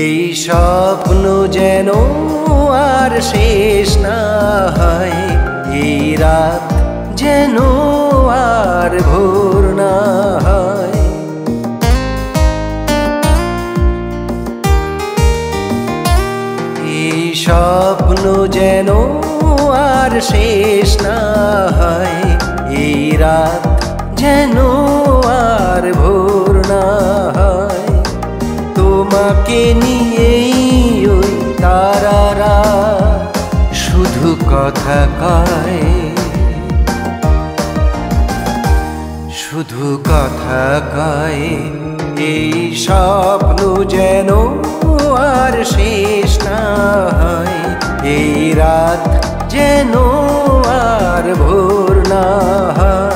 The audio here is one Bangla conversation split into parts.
এই স্বপ্ন যেন আর শেষ না হয়, এই রাত যেন আর ভোর না হয়। এই স্বপ্ন যেন আর শেষ না হয়, এই রাত যেন আর ভোর না হয়। তোমাকে নিয়েই ওই তারারা শুধু কথা কয়, শুধু কথা কয়। এই স্বপ্ন যেন আর শেষ না হয়, এই রাত যেন আর ভোর না হয়।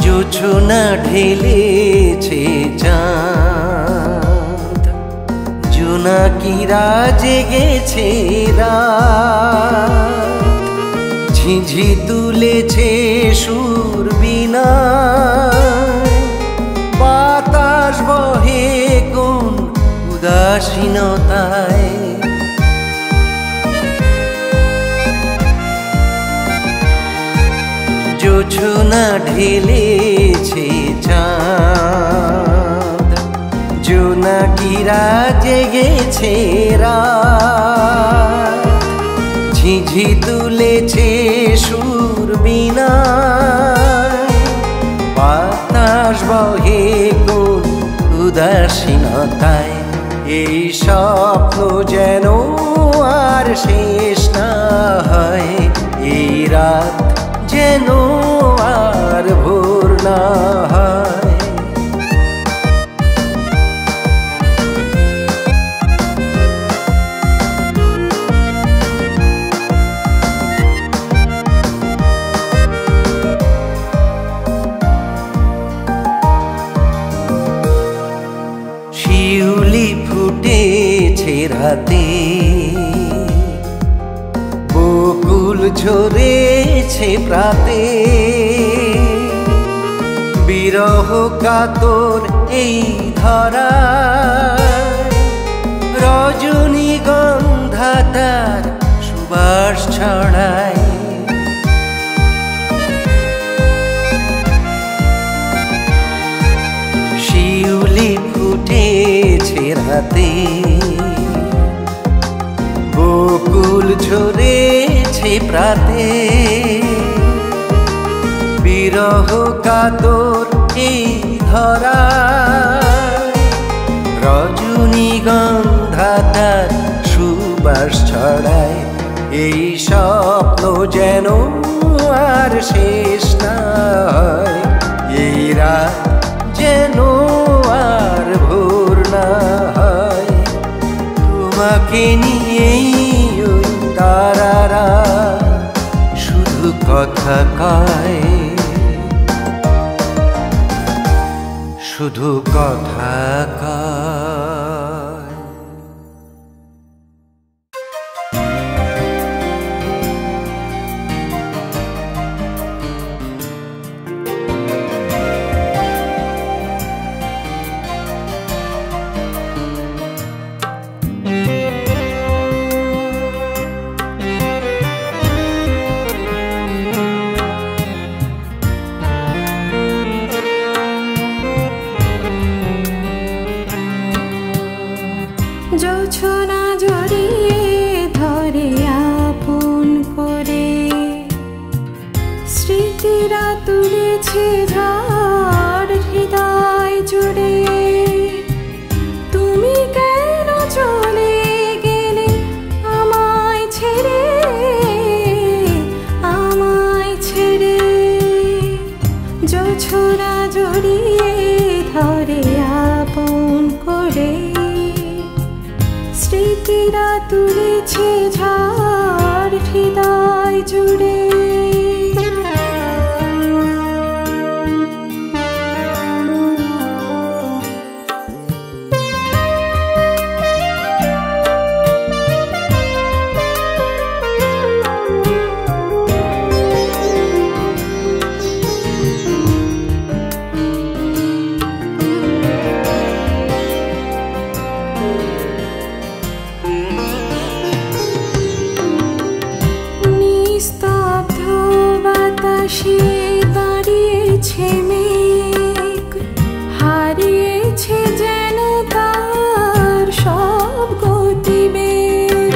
জোছনা ঢেলেছে চাঁদ, জোনাকিরা জেগেছে রাত, ঝিঝি তুলেছে সুর বীণায়, বাতাস বহে কোন উদাসীনতায়। জোছনা ঢেলেছে চাঁদ, জোনাকিরা জেগেছে রাত, ঝিঝি তুলেছে সুর বীণায়, বাতাস বহে কোন উদাসীনতায়। এই স্বপ্ন যেন আর শেষ না হয়, এই রাত যেন আর ভোর না হয়। শিউলি ফুটেছে রাতে, বকুল ঝরেছে প্রাতে, বিরহ কাতর এই ধরায়, রজনীগন্ধা তার সুবাস ছড়ায়। শিউলি ফুটেছে রাতে, বকুল ঝরেছে প্রাতে, বিরহ কাতর এই ধরায়, রজনীগন্ধা তার সুবাস ছড়ায়। এই স্বপ্ন যেন আর শেষ না হয়, এই রাত যেন আর ভোর না হয়। তোমাকে নিয়েই ওই তারারা শুধু কথা কয়, শুধু কথা কয়। আকাশে দাঁড়িয়েছে মেঘ, হারিয়েছে যেন তার সব গতিবেগ।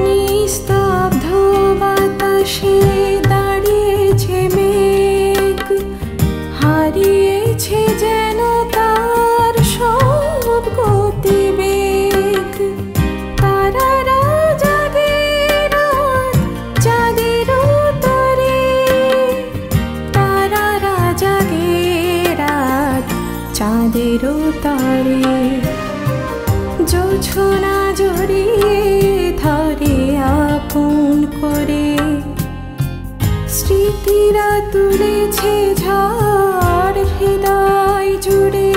নিস্তব্ধ বাতাসে দাঁড়িয়েছে মেঘ, হারিয়েছে যেন তার সব গতিবেগ। তারারা জাগে রাত চাঁদের তরে, তারারা জাগে রাত চাঁদের তরে। জোছনা জড়িয়ে ধরে আপন করে, স্মৃতিরা তুলেছে ঝড় হৃদয় জুড়ে।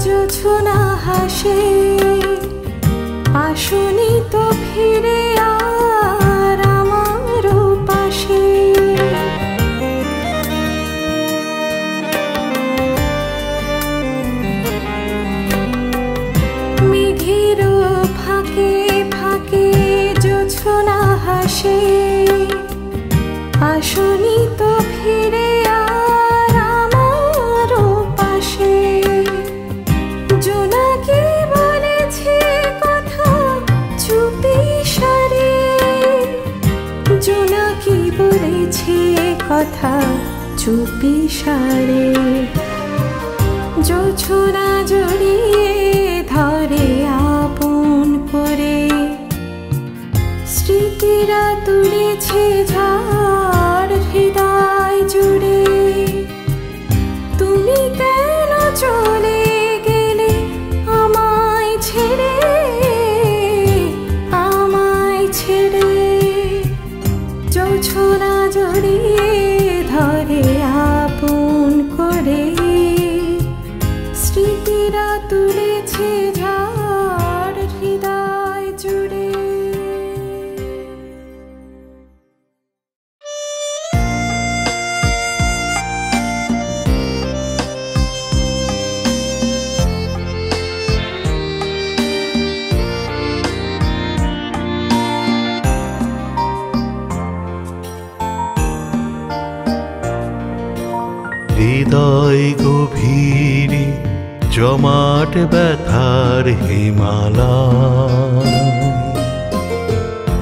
জোছনা হাসে, আসনি তো ফিরে আর আমার পাশে। মেঘের ফাঁকে ফাঁকে জোছনা হাসে, আসনি তো ফিরে আর আমার পাশে। জোনাকি বলেছে কথা চুপি সারে, জোনাকি বলেছে কথা চুপি সারে। জোছনা জড়িয়ে ধরে আপন করে, স্মৃতিরা তুলেছে ঝড় হৃদয় জুড়ে। তুমি কেন চলে গেলে আমায় ছেড়ে, আমায় ছেড়ে? জোছনা জড়িয়ে ধরে আপন করে, স্মৃতিরা তুলেছে ঝড় হৃদয় জুড়ে। হৃদয় গভীরে জমাট ব্যথার হিমালয়,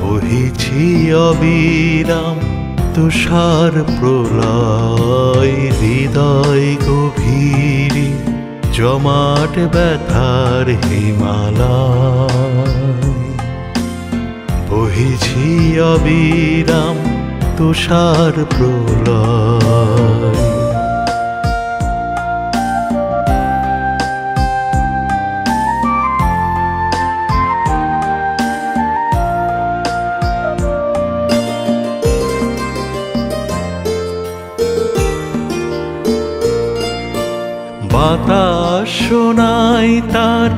বহিছি অবিরাম তুষার প্রলয়। হৃদয় গভীরে জমাট ব্যথার হিমালয়, বহিছি অবিরাম তুষার প্রলয়। বাতাস শোনাই তার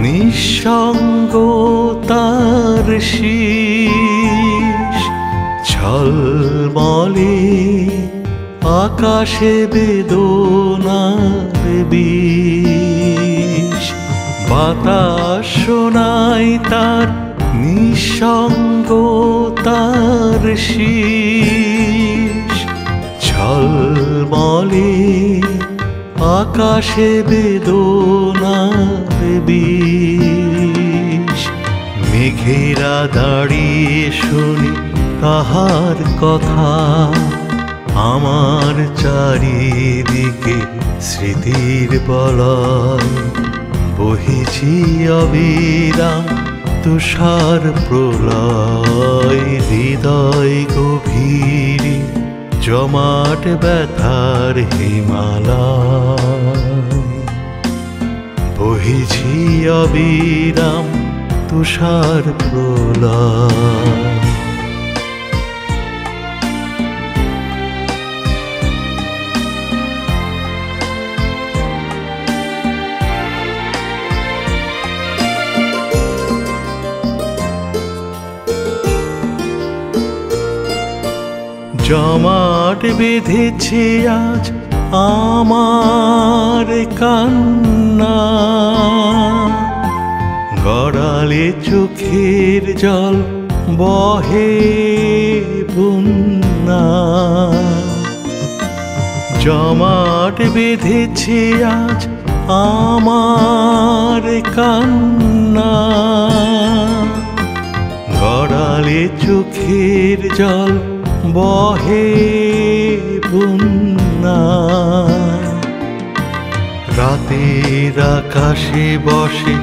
নিঃসঙ্গতার শীষ, ঝলমলে আকাশে বেদনার বিষ। বাতাস শোনাই তার নিঃসঙ্গতার শীষ, ঝলমলে আকাশে বেদনার বিষ। মেঘেরা দাঁড়িয়ে শুনি তাহার কথা, আমার চারিদিকে স্মৃতির বলয়। বহিছি অবিরাম তুষার প্রলয়, হৃদয় গভীরে জমাট ব্যথার হিমালয়। বহিছি অবিরাম তুষার প্রলয়। জমাট বেঁধেছে আজ আমার কান্না, গড়ালে চোখের জল বহে বন্যা। জমাট বেঁধেছে আজ আমার কান্না, গড়ালে চোখের জল বহে বন্যা। রাতের আকাশে বসে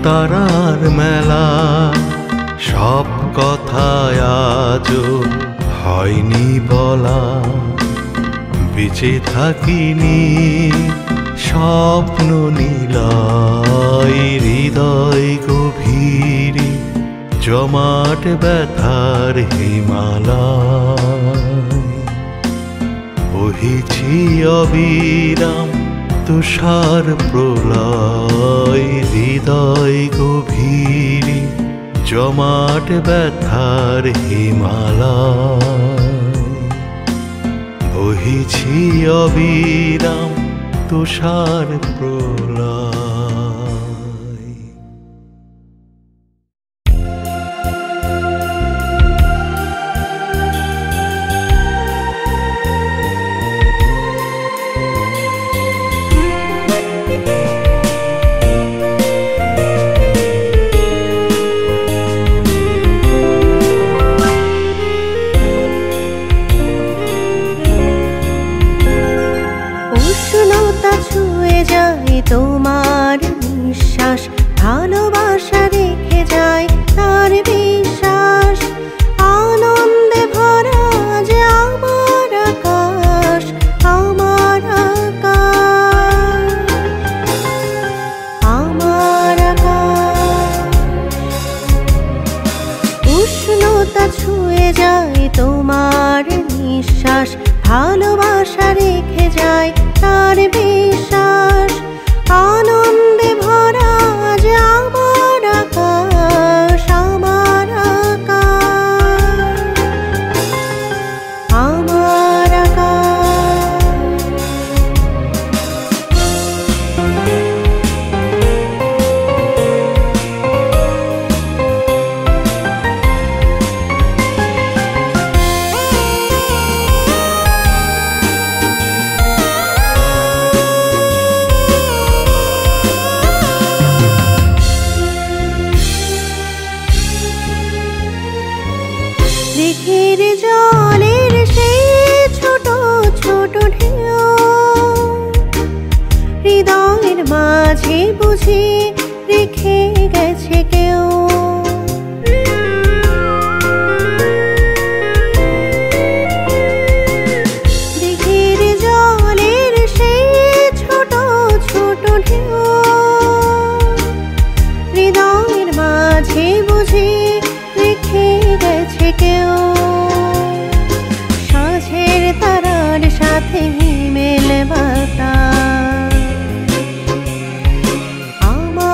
তারার মেলা, সব কথায় আজও হয়নি বলা। বেঁচে থাকিনি স্বপ্ন নীলায়, হৃদয় গভীরে জমাট ব্যথার হিমালয়। বহিছি অবিরাম তুষার প্রলয়, হৃদয় গভীরে জমাট ব্যথার হিমালয়। বহিছি অবিরাম তুষার প্রলয়। তোমার নিঃশ্বাস ভালোবাসা রেখে যায় তার বিশ্বাস। আনন্দে ভরা যে আমার আকাশ, আমার আকাশ, আমার আকাশ। উষ্ণতা ছুঁয়ে যায় তোমার নিঃশ্বাস ভালোবাসা রেখে যায় তার বিশ্বাস। আনন্দে ভরা যে আমার আকাশ, আমার আকাশ, আমার আকাশ। দিঘির জলের সেই ছোট ছোট ঢেউ হৃদয়ের মাঝে বুঝি রেখে গেছে কেউ। দিঘির জলের সেই ছোট ছোট ঢেউ হৃদয়ের মাঝে বুঝি রেখে গেছে কেউ। সাঁঝের তারার সাথে হিমেল বাতাস, আমার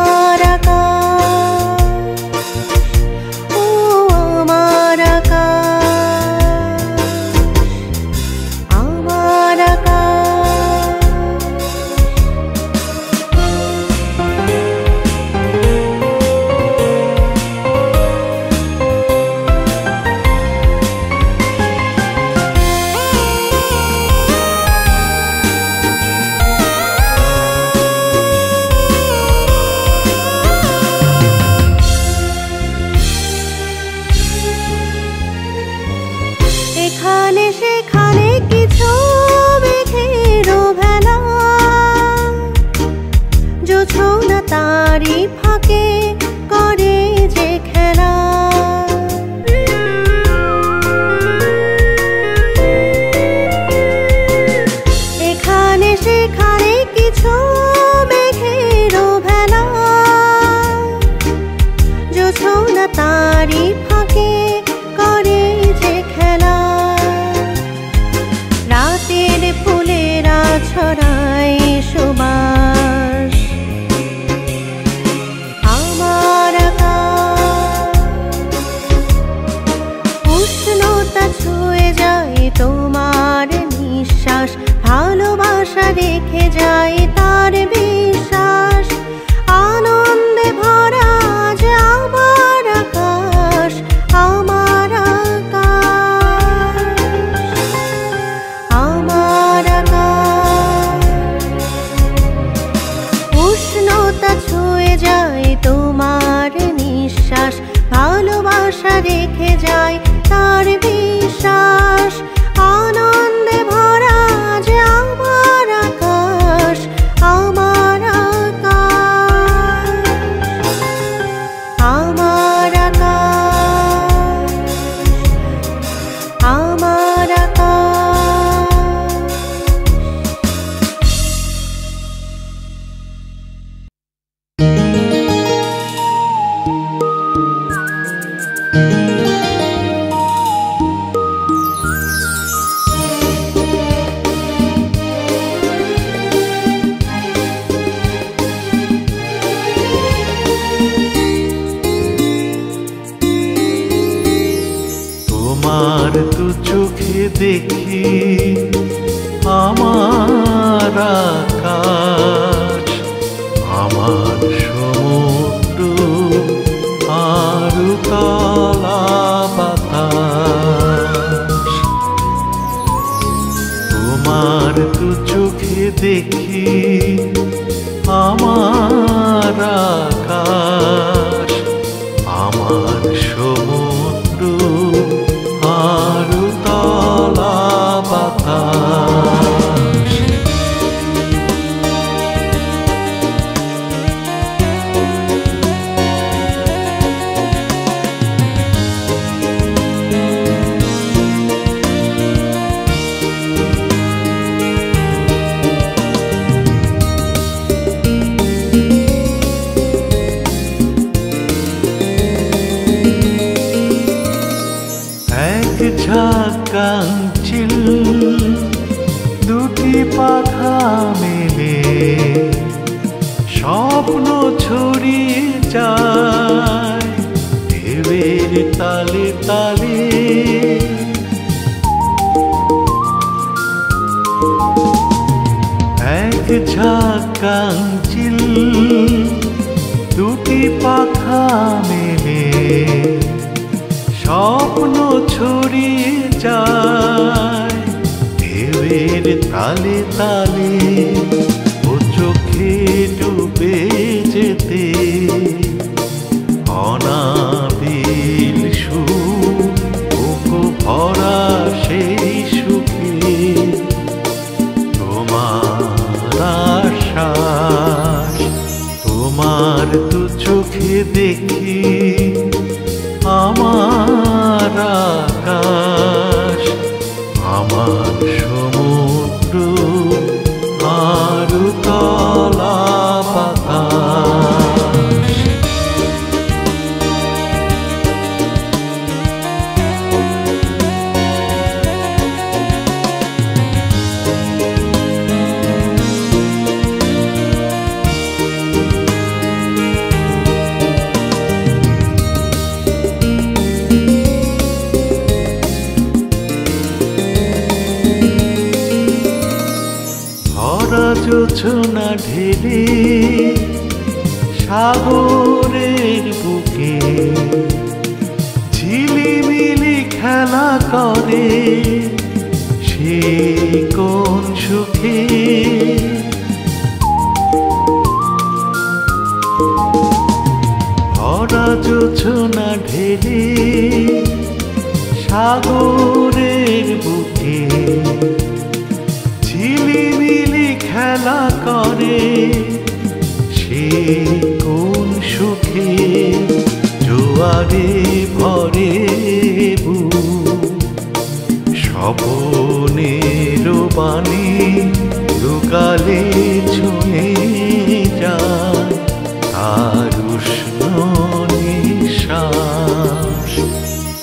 উষ্ণতা ছুঁয়ে যায় তোমার নিঃশ্বাস, ভালোবাসা রেখে যায় তার বিশ্বাস। আনন্দে ভরা যে আমার আকাশ, আমার আকাশ, আমার আকাশ। উষ্ণতা ছুঁয়ে যায় তোমার নিঃশ্বাস, ভালোবাসা রেখে যায় তার বিশ্বাস। আনন্দে ভরা যে আমার আকাশ, আমার আকাশ, আমার আকাশ, আমার আকাশ। তোমার দু চোখে দেখি আমার আকাশ, আমার সমুদ্র আর তলা বাতাস। তোমার দু চোখে দেখি আমার আকাশ, আমার সমুদ্র আর তলা বাতাস। এক ঝাঁক কাঞ্চিল দুটি পাখা মেলে স্বপ্ন ছড়িয়ে যায় ঢেউয়ের তালে তালে। এক ঝাঁক কাঞ্চিল দুটি পাখা মেলে স্বপ্ন ছড়িয়ে যায় ঢেউয়ের তালে তালে। ও চোখে ডুবে যেতে অনাবিল সুখ, বুকু ভরা সেই সুখে তোমার আশ্বাস। তোমার দু চোখে দেখি আমার আকাশ, আমার সমুদ্র আর তলা বাতাস। জোছনা ঢেলে সাগরের বুকে ঝিলিমিলি খেলা করে সে কোন সুখে। ভরা জোছনা ঢেলে সাগরের বুকে ঝিলিমিলি খেলা করে সে কোন সুখে। জোয়ারে ভরে স্বপনের বাণী লুকালে ছুঁয়ে যায় তার উষ্ণ নিঃশ্বাস।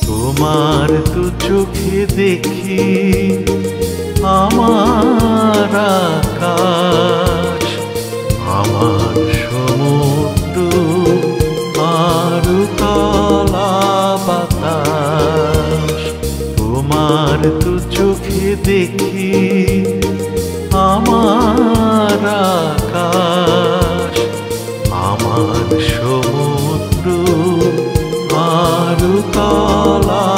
তোমার দু চোখে দেখি আমার আকাশ, আমার সমুদ্র আর তলা বাতাস। দু চোখে দেখি আমার আকাশ, আমার সমুদ্র আর কালা